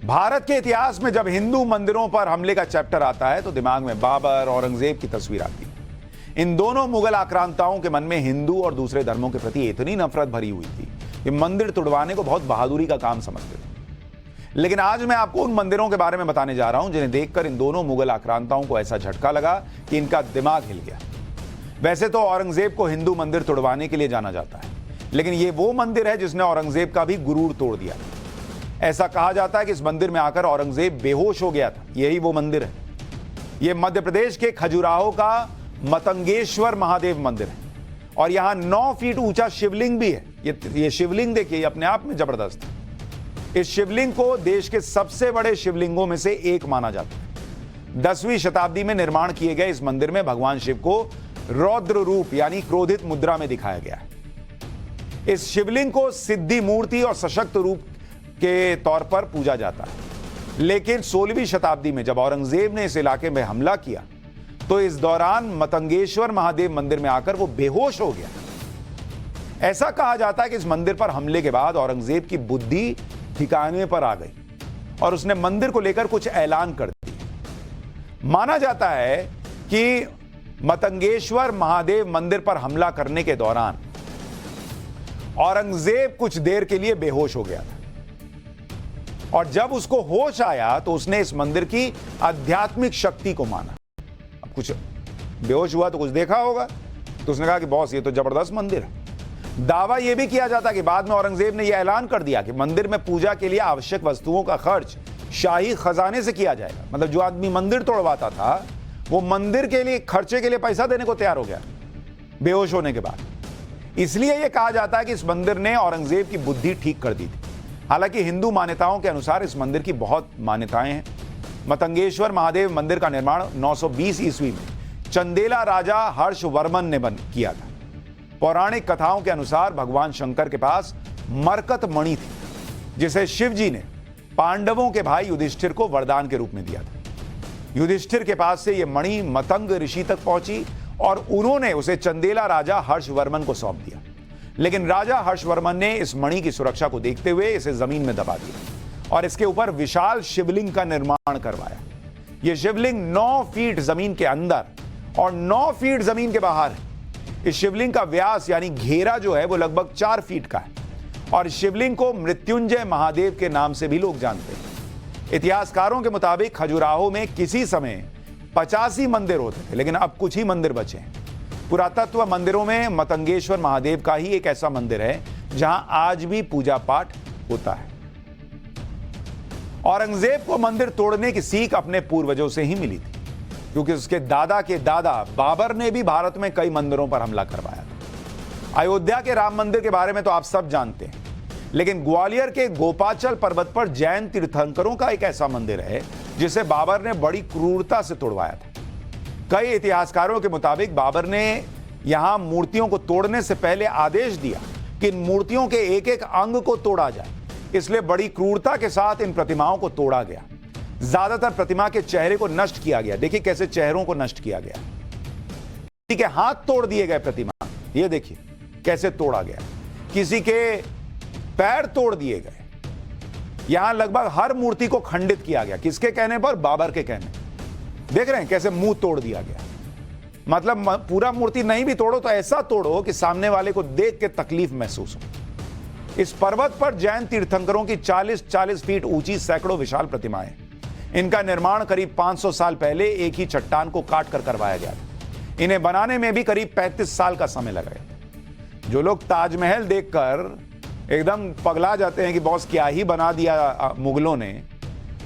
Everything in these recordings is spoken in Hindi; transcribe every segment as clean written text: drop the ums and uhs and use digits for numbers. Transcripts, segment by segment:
भारत के इतिहास में जब हिंदू मंदिरों पर हमले का चैप्टर आता है तो दिमाग में बाबर, औरंगजेब की तस्वीर आती है। इन दोनों मुगल आक्रांताओं के मन में हिंदू और दूसरे धर्मों के प्रति इतनी नफरत भरी हुई थी कि मंदिर तुड़वाने को बहुत बहादुरी का काम समझते थे। लेकिन आज मैं आपको उन मंदिरों के बारे में बताने जा रहा हूं जिन्हें देखकर इन दोनों मुगल आक्रांताओं को ऐसा झटका लगा कि इनका दिमाग हिल गया। वैसे तो औरंगजेब को हिंदू मंदिर तुड़वाने के लिए जाना जाता है, लेकिन यह वो मंदिर है जिसने औरंगजेब का भी गुरूर तोड़ दिया। ऐसा कहा जाता है कि इस मंदिर में आकर औरंगजेब बेहोश हो गया था। यही वो मंदिर है। यह मध्य प्रदेश के खजुराहो का मतंगेश्वर महादेव मंदिर है और यहां 9 फीट ऊंचा शिवलिंग भी है। ये शिवलिंग देखिए, अपने आप में जबरदस्त है। इस शिवलिंग को देश के सबसे बड़े शिवलिंगों में से एक माना जाता है। 10वीं शताब्दी में निर्माण किए गए इस मंदिर में भगवान शिव को रौद्र रूप यानी क्रोधित मुद्रा में दिखाया गया है। इस शिवलिंग को सिद्धि मूर्ति और सशक्त रूप के तौर पर पूजा जाता है। लेकिन 16वीं शताब्दी में जब औरंगजेब ने इस इलाके में हमला किया तो इस दौरान मतंगेश्वर महादेव मंदिर में आकर वो बेहोश हो गया। ऐसा कहा जाता है कि इस मंदिर पर हमले के बाद औरंगजेब की बुद्धि ठिकाने पर आ गई और उसने मंदिर को लेकर कुछ ऐलान कर दिया। माना जाता है कि मतंगेश्वर महादेव मंदिर पर हमला करने के दौरान औरंगजेब कुछ देर के लिए बेहोश हो गया था और जब उसको होश आया तो उसने इस मंदिर की आध्यात्मिक शक्ति को माना। अब कुछ बेहोश हुआ तो कुछ देखा होगा, तो उसने कहा कि बॉस ये तो जबरदस्त मंदिर है। दावा यह भी किया जाता कि बाद में औरंगजेब ने यह ऐलान कर दिया कि मंदिर में पूजा के लिए आवश्यक वस्तुओं का खर्च शाही खजाने से किया जाएगा। मतलब जो आदमी मंदिर तोड़वाता था वो मंदिर के लिए खर्चे के लिए पैसा देने को तैयार हो गया बेहोश होने के बाद। इसलिए यह कहा जाता है कि इस मंदिर ने औरंगजेब की बुद्धि ठीक कर दी थी। हालांकि हिंदू मान्यताओं के अनुसार इस मंदिर की बहुत मान्यताएं हैं। मतंगेश्वर महादेव मंदिर का निर्माण 920 ईस्वी में चंदेला राजा हर्षवर्मन ने किया था। पौराणिक कथाओं के अनुसार भगवान शंकर के पास मरकत मणि थी जिसे शिव जी ने पांडवों के भाई युधिष्ठिर को वरदान के रूप में दिया था। युधिष्ठिर के पास से यह मणि मतंग ऋषि तक पहुंची और उन्होंने उसे चंदेला राजा हर्षवर्मन को सौंप दिया। लेकिन राजा हर्षवर्मन ने इस मणि की सुरक्षा को देखते हुए इसे जमीन में दबा दिया और इसके ऊपर विशाल शिवलिंग का निर्माण करवाया। यह शिवलिंग 9 फीट जमीन के अंदर और 9 फीट जमीन के बाहर है। इस शिवलिंग का व्यास यानी घेरा जो है वो लगभग 4 फीट का है और शिवलिंग को मृत्युंजय महादेव के नाम से भी लोग जानते हैं। इतिहासकारों के मुताबिक खजुराहो में किसी समय 85 मंदिर होते थे, लेकिन अब कुछ ही मंदिर बचे हैं। पुरातत्व मंदिरों में मतंगेश्वर महादेव का ही एक ऐसा मंदिर है जहां आज भी पूजा पाठ होता है। औरंगजेब को मंदिर तोड़ने की सीख अपने पूर्वजों से ही मिली थी, क्योंकि उसके दादा के दादा बाबर ने भी भारत में कई मंदिरों पर हमला करवाया था। अयोध्या के राम मंदिर के बारे में तो आप सब जानते हैं, लेकिन ग्वालियर के गोपाचल पर्वत पर जैन तीर्थंकरों का एक ऐसा मंदिर है जिसे बाबर ने बड़ी क्रूरता से तोड़वाया था। कई इतिहासकारों के मुताबिक बाबर ने यहां मूर्तियों को तोड़ने से पहले आदेश दिया कि इन मूर्तियों के एक एक अंग को तोड़ा जाए, इसलिए बड़ी क्रूरता के साथ इन प्रतिमाओं को तोड़ा गया। ज्यादातर प्रतिमा के चेहरे को नष्ट किया गया। देखिए कैसे चेहरों को नष्ट किया गया। किसी के हाथ तोड़ दिए गए प्रतिमा, ये देखिए कैसे तोड़ा गया। किसी के पैर तोड़ दिए गए। यहां लगभग हर मूर्ति को खंडित किया गया। किसके कहने पर? बाबर के कहने। देख रहे हैं कैसे मुंह तोड़ दिया गया। मतलब पूरा मूर्ति नहीं भी तोड़ो तो ऐसा तोड़ो कि सामने वाले को देख के तकलीफ महसूस हो। इस पर्वत पर जैन तीर्थंकरों की 40-40 फीट ऊंची सैकड़ों विशाल प्रतिमाएं। इनका निर्माण करीब 500 साल पहले एक ही चट्टान को काट कर करवाया गया था। इन्हें बनाने में भी करीब 35 साल का समय लगा गया। जो लोग ताजमहल देखकर एकदम पगला जाते हैं कि बॉस क्या ही बना दिया मुगलों ने,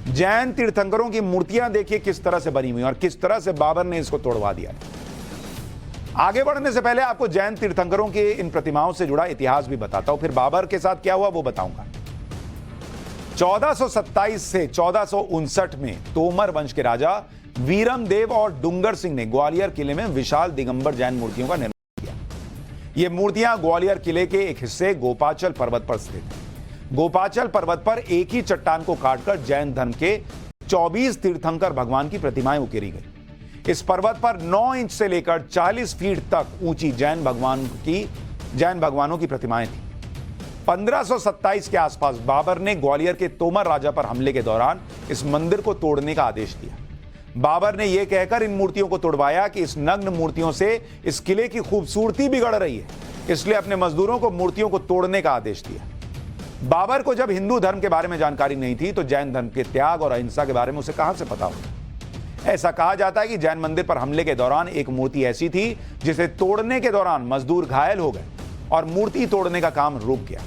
जैन तीर्थंकरों की मूर्तियां देखिए किस तरह से बनी हुई और किस तरह से बाबर ने इसको तोड़वा दिया। आगे बढ़ने से पहले आपको जैन तीर्थंकरों की इन प्रतिमाओं से जुड़ा इतिहास भी बताता हूं, फिर बाबर के साथ क्या हुआ वो बताऊंगा। 1427 से 1459 में तोमर वंश के राजा वीरमदेव और डुंगर सिंह ने ग्वालियर किले में विशाल दिगंबर जैन मूर्तियों का निर्माण किया। ये मूर्तियां ग्वालियर किले के एक हिस्से गोपाचल पर्वत पर स्थित है। गोपाचल पर्वत पर एक ही चट्टान को काटकर जैन धर्म के 24 तीर्थंकर भगवान की प्रतिमाएं उकेरी गई। इस पर्वत पर 9 इंच से लेकर 40 फीट तक ऊंची जैन भगवानों की प्रतिमाएं थी। 1527 के आसपास बाबर ने ग्वालियर के तोमर राजा पर हमले के दौरान इस मंदिर को तोड़ने का आदेश दिया। बाबर ने यह कहकर इन मूर्तियों को तोड़वाया कि इस नग्न मूर्तियों से इस किले की खूबसूरती बिगड़ रही है, इसलिए अपने मजदूरों को मूर्तियों को तोड़ने का आदेश दिया। बाबर को जब हिंदू धर्म के बारे में जानकारी नहीं थी तो जैन धर्म के त्याग और अहिंसा के बारे में उसे कहां से पता होगा। ऐसा कहा जाता है कि जैन मंदिर पर हमले के दौरान एक मूर्ति ऐसी थी जिसे तोड़ने के दौरान मजदूर घायल हो गए और मूर्ति तोड़ने का काम रुक गया।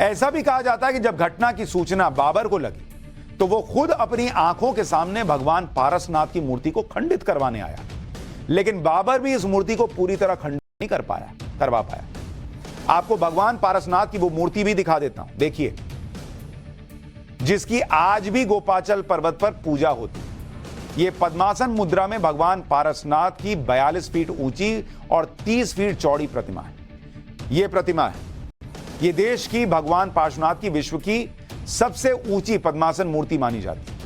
ऐसा भी कहा जाता है कि जब घटना की सूचना बाबर को लगी तो वो खुद अपनी आंखों के सामने भगवान पारसनाथ की मूर्ति को खंडित करवाने आया, लेकिन बाबर भी इस मूर्ति को पूरी तरह खंडित नहीं करवा पाया। आपको भगवान पारसनाथ की वो मूर्ति भी दिखा देता हूं, देखिए, जिसकी आज भी गोपाचल पर्वत पर पूजा होती है। यह पद्मासन मुद्रा में भगवान पारसनाथ की 42 फीट ऊंची और 30 फीट चौड़ी प्रतिमा है। यह प्रतिमा है, यह देश की भगवान पार्श्वनाथ की विश्व की सबसे ऊंची पद्मासन मूर्ति मानी जाती है।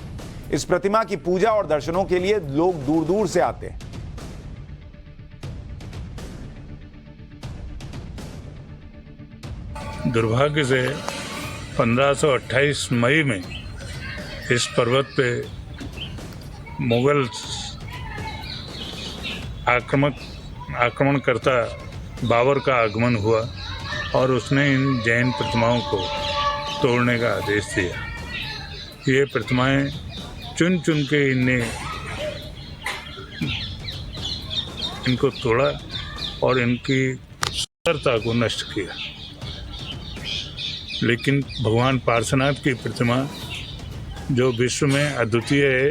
इस प्रतिमा की पूजा और दर्शनों के लिए लोग दूर दूर से आते हैं। दुर्भाग्य से 1528 मई में इस पर्वत पे मुगल आक्रमणकर्ता बाबर का आगमन हुआ और उसने इन जैन प्रतिमाओं को तोड़ने का आदेश दिया। ये प्रतिमाएं चुन चुन के इनको तोड़ा और इनकी सुंदरता को नष्ट किया। लेकिन भगवान पार्श्वनाथ की प्रतिमा जो विश्व में अद्वितीय है,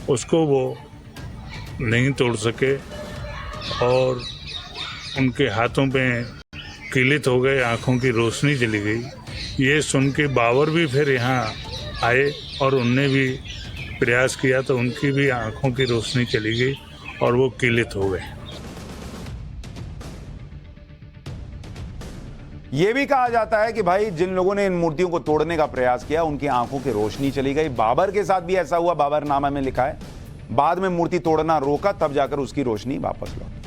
उसको वो नहीं तोड़ सके और उनके हाथों पे किलित हो गए, आंखों की रोशनी चली गई। ये सुन के बाबर भी फिर यहाँ आए और उनने भी प्रयास किया तो उनकी भी आंखों की रोशनी चली गई और वो किलित हो गए। यह भी कहा जाता है कि भाई जिन लोगों ने इन मूर्तियों को तोड़ने का प्रयास किया उनकी आंखों की रोशनी चली गई। बाबर के साथ भी ऐसा हुआ, बाबरनामा में लिखा है। बाद में मूर्ति तोड़ना रोका, तब जाकर उसकी रोशनी वापस लौटी।